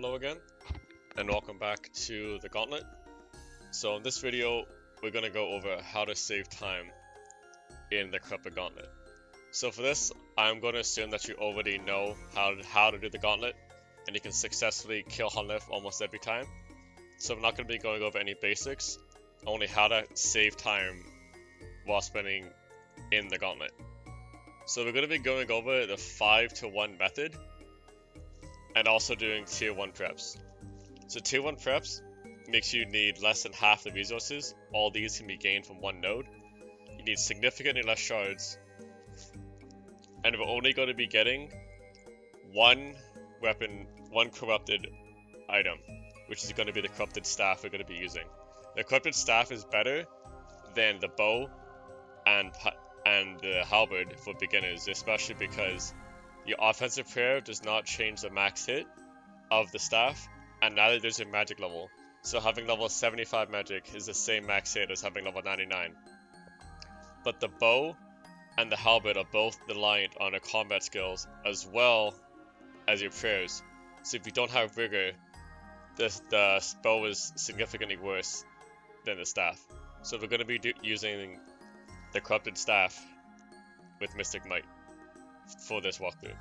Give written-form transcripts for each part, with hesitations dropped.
Hello again, and welcome back to the Gauntlet. So in this video, we're going to go over how to save time in the Corrupted Gauntlet. So for this, I'm going to assume that you already know how to do the Gauntlet, and you can successfully kill Hunlef almost every time. So I'm not going to be going over any basics, only how to save time while spending in the Gauntlet. So we're going to be going over the 5-to-1 method, and also doing tier 1 preps. So tier 1 preps makes you need less than half the resources. All these can be gained from one node. You need significantly less shards, and we're only going to be getting one weapon, one corrupted item, which is going to be the corrupted staff we're going to be using. The corrupted staff is better than the bow and the halberd for beginners, especially because your offensive prayer does not change the max hit of the staff, and neither does your magic level. So having level 75 magic is the same max hit as having level 99. But the bow and the halberd are both reliant on your combat skills as well as your prayers. So if you don't have vigor, the bow is significantly worse than the staff. So we're going to be using the corrupted staff with Mystic Might for this walkthrough,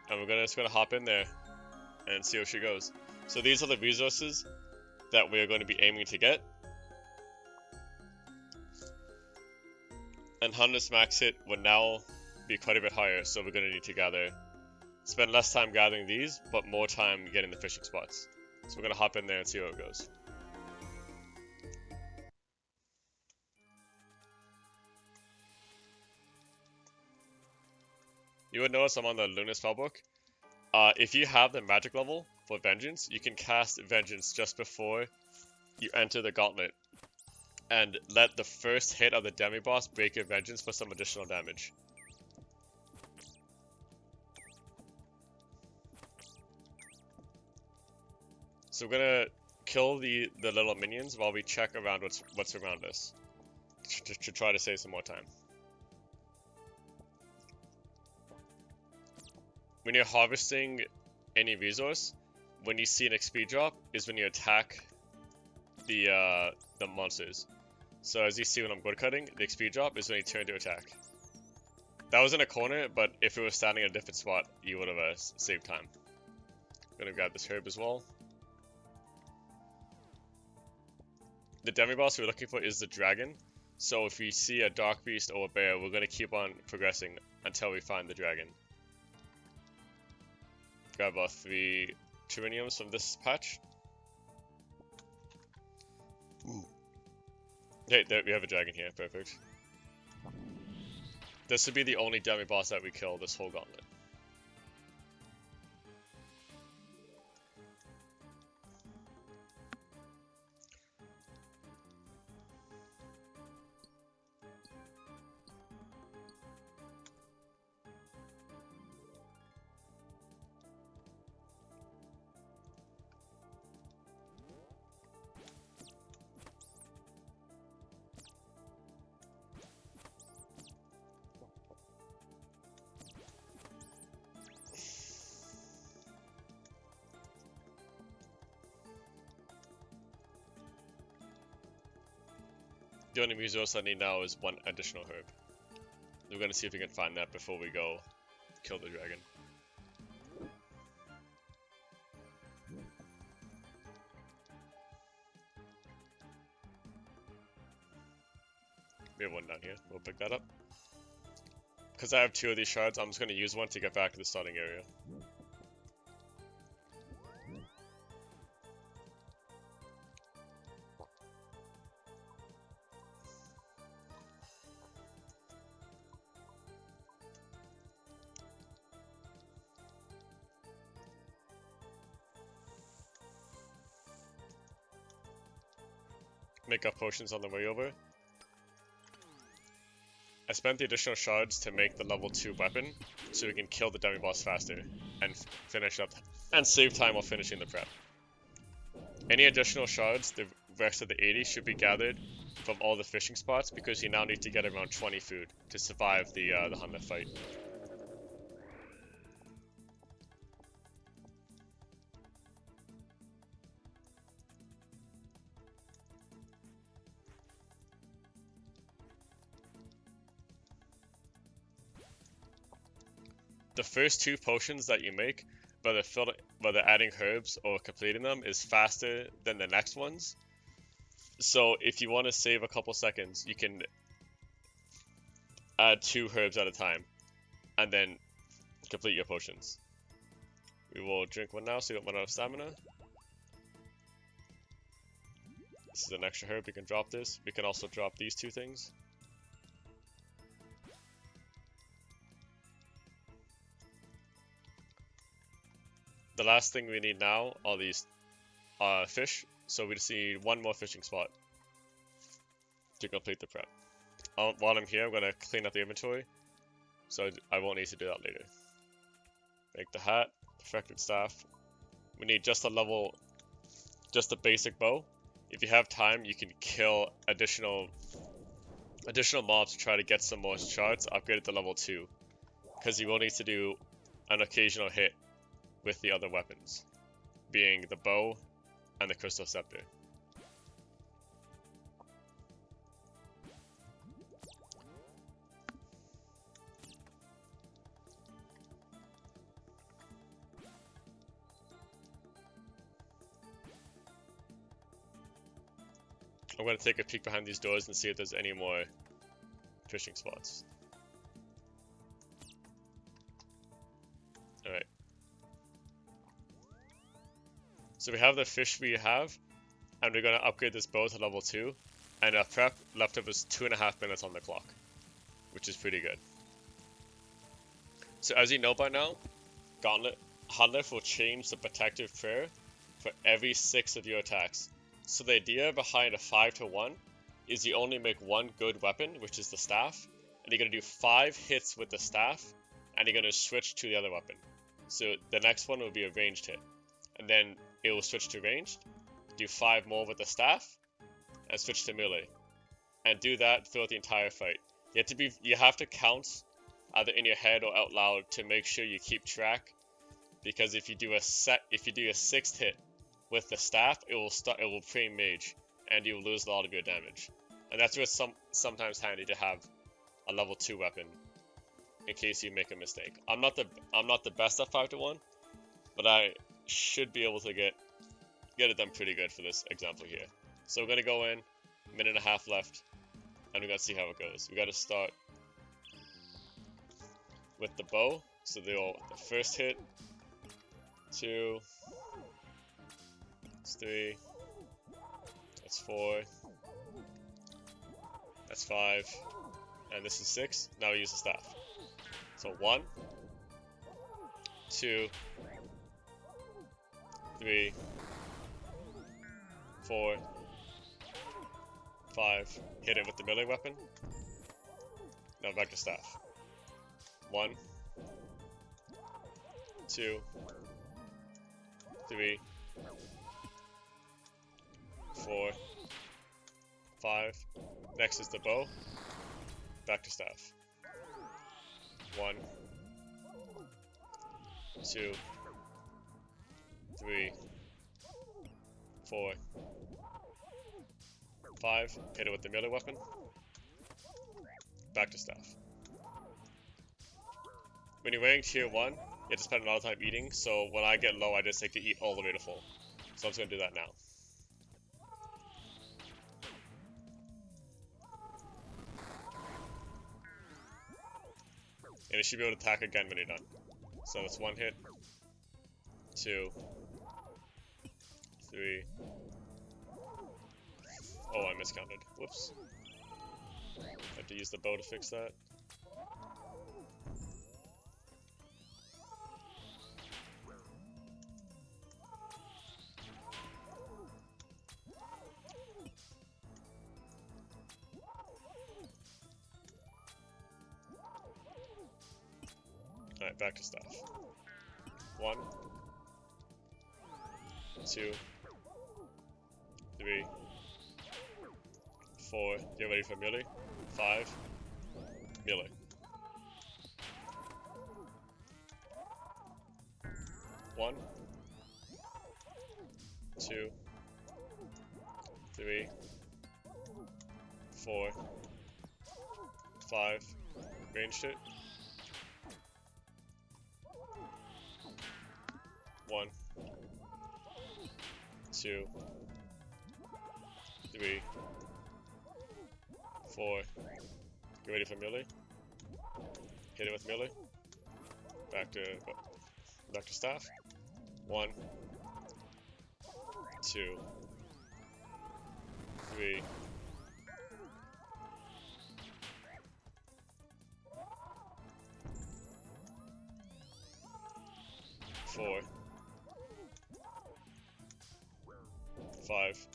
and we're just gonna hop in there and see how she goes. So these are the resources that we're going to be aiming to get, and Hunlef's max hit would now be quite a bit higher, so we're going to need to spend less time gathering these, but more time getting the fishing spots. So we're gonna hop in there and see how it goes. You would notice I'm on the Lunar Spellbook. If you have the magic level for Vengeance, you can cast Vengeance just before you enter the Gauntlet, and let the first hit of the demi-boss break your Vengeance for some additional damage. So we're gonna kill the little minions while we check around what's around us to try to save some more time. When you're harvesting any resource, when you see an XP drop is when you attack the monsters. So as you see when I'm woodcutting, the XP drop is when you turn to attack. That was in a corner, but if it was standing at a different spot, you would have saved time. I'm gonna grab this herb as well. The demi-boss we're looking for is the dragon. So if we see a dark beast or a bear, we're gonna keep on progressing until we find the dragon. Grab about 3 Tyranniums from this patch. Ooh. Hey, there we have a dragon here, perfect. This would be the only demi-boss that we kill this whole gauntlet. The only resource I need now is one additional herb. We're gonna see if we can find that before we go kill the dragon. We have one down here. We'll pick that up. Because I have 2 of these shards, I'm just gonna use one to get back to the starting area. Make up potions on the way over. I spent the additional shards to make the level 2 weapon, so we can kill the demi-boss faster and finish up and save time while finishing the prep. Any additional shards, the rest of the 80 should be gathered from all the fishing spots, because you now need to get around 20 food to survive the Hunlef fight. the first two potions that you make, whether adding herbs or completing them, is faster than the next ones. So if you want to save a couple seconds, you can add 2 herbs at a time, and then complete your potions. We will drink one now so we don't run out of stamina. This is an extra herb, we can drop this. We can also drop these 2 things. The last thing we need now are these fish, so we just need 1 more fishing spot to complete the prep. While I'm here, I'm going to clean up the inventory, so I won't need to do that later. Make the hat, perfected staff. We need just a basic bow. If you have time, you can kill additional mobs to try to get some more shards, upgrade it to level 2, because you will need to do an occasional hit with the other weapons, being the bow and the crystal scepter. I'm going to take a peek behind these doors and see if there's any more fishing spots. Alright. So we have the fish we have, and we're going to upgrade this bow to level 2, and our prep left of us 2.5 minutes on the clock, which is pretty good. So as you know by now, Gauntlet will change the protective prayer for every 6 of your attacks. So the idea behind a 5-to-1 is you only make 1 good weapon, which is the staff, and you're going to do 5 hits with the staff, and you're going to switch to the other weapon. So the next one will be a ranged hit, and then it will switch to ranged, do 5 more with the staff, and switch to melee. And do that throughout the entire fight. You have to count either in your head or out loud to make sure you keep track, because if you do a 6th hit with the staff, it will pre-mage, and you will lose a lot of your damage. And that's where it's sometimes handy to have a level 2 weapon in case you make a mistake. I'm not the best at 5-to-1, but I should be able to get it done pretty good for this example here. So we're gonna go in, 1.5 minutes left, and we're gonna see how it goes. We gotta start with the bow. So the first hit, 2, that's 3, that's 4, that's 5, and this is 6. Now we use the staff. So 1, 2, 3, 4, 5. Hit it with the melee weapon. Now back to staff. 1, 2, 3, 4, 5. Next is the bow. Back to staff. 1, 2, 3, 4, 5. Hit it with the melee weapon. Back to staff. When you're wearing tier 1, you have to spend a lot of time eating, so when I get low, I just take to eat all the way to full. So I'm just going to do that now. And you should be able to attack again when you're done. So that's 1 hit, 2, 3. Oh, I miscounted. Whoops. I have to use the bow to fix that. Alright, back to staff. 1, 2, 3, 4. Get ready for melee. 5. Melee. 1, 2, 3, 4, 5. Ranged hit. 1, 2, 3, 4. Get ready for melee. Hit it with melee. Back to staff. 1, 2, 3. 4, 5.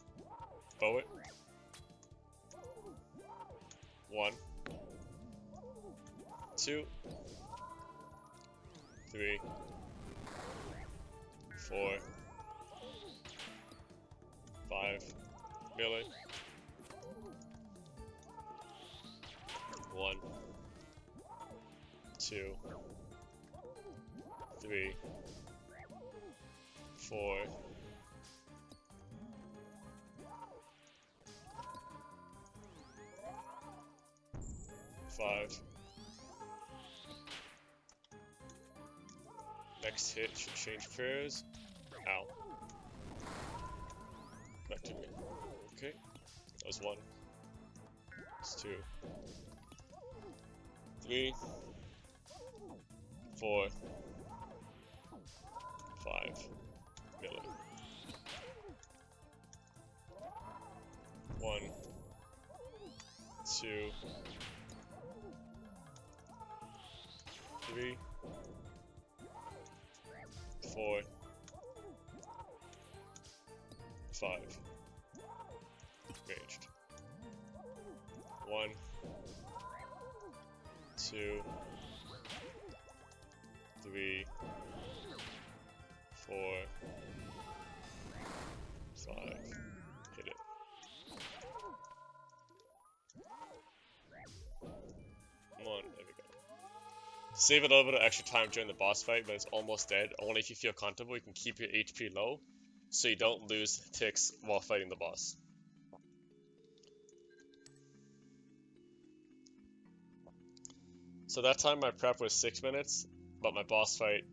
Bow it. 1, 2, 3, 4, 5. Melee. 1, 2, 3, 4. 5. Next hit should change prayers. Ow. Back to me. Okay. That was 1. That's 2. 3. 4. 5. Melee. 1, 2, 3, 4, 5. Ranged. 1, 2, 3, 4, 5. Hit it. Come on, there we go. Save a little bit of extra time during the boss fight, but it's almost dead. Only if you feel comfortable, you can keep your HP low, so you don't lose ticks while fighting the boss. So that time my prep was 6 minutes, but my boss fight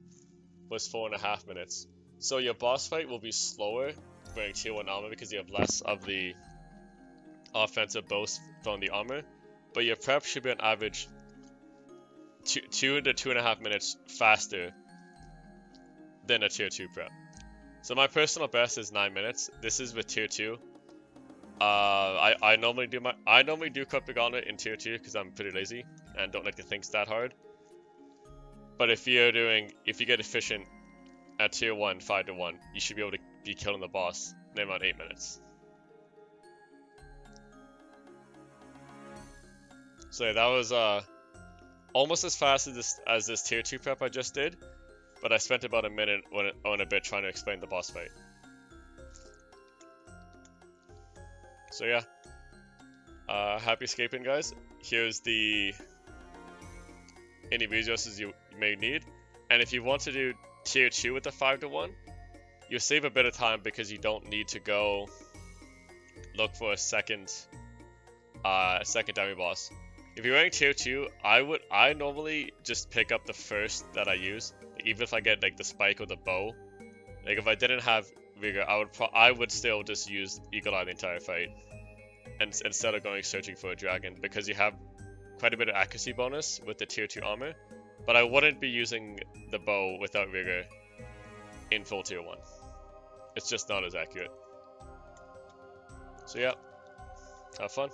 was 4.5 minutes. So your boss fight will be slower wearing tier 1 armor because you have less of the offensive boost from the armor, but your prep should be on average 2 to 2.5 minutes faster than a tier 2 prep. So my personal best is 9 minutes. This is with tier 2. I normally do equip the gauntlet in tier 2 because I'm pretty lazy and don't like to think that hard. But if you get efficient at tier 1, 5 to 1, you should be able to be killing the boss in about 8 minutes. So yeah, that was almost as fast as this tier 2 prep I just did, but I spent about a minute on a bit trying to explain the boss fight. So yeah, happy escaping, guys. Here's any resources you may need, and if you want to do tier 2 with the 5 to 1, you'll save a bit of time because you don't need to go look for a second diamond boss. If you're running tier 2, I normally just pick up the first that I use, even if I get like the spike or the bow. Like if I didn't have vigor, I would still just use Eagle Eye the entire fight, and instead of going searching for a dragon, because you have quite a bit of accuracy bonus with the tier 2 armor. But I wouldn't be using the bow without vigor in full tier 1. It's just not as accurate. So yeah, have fun.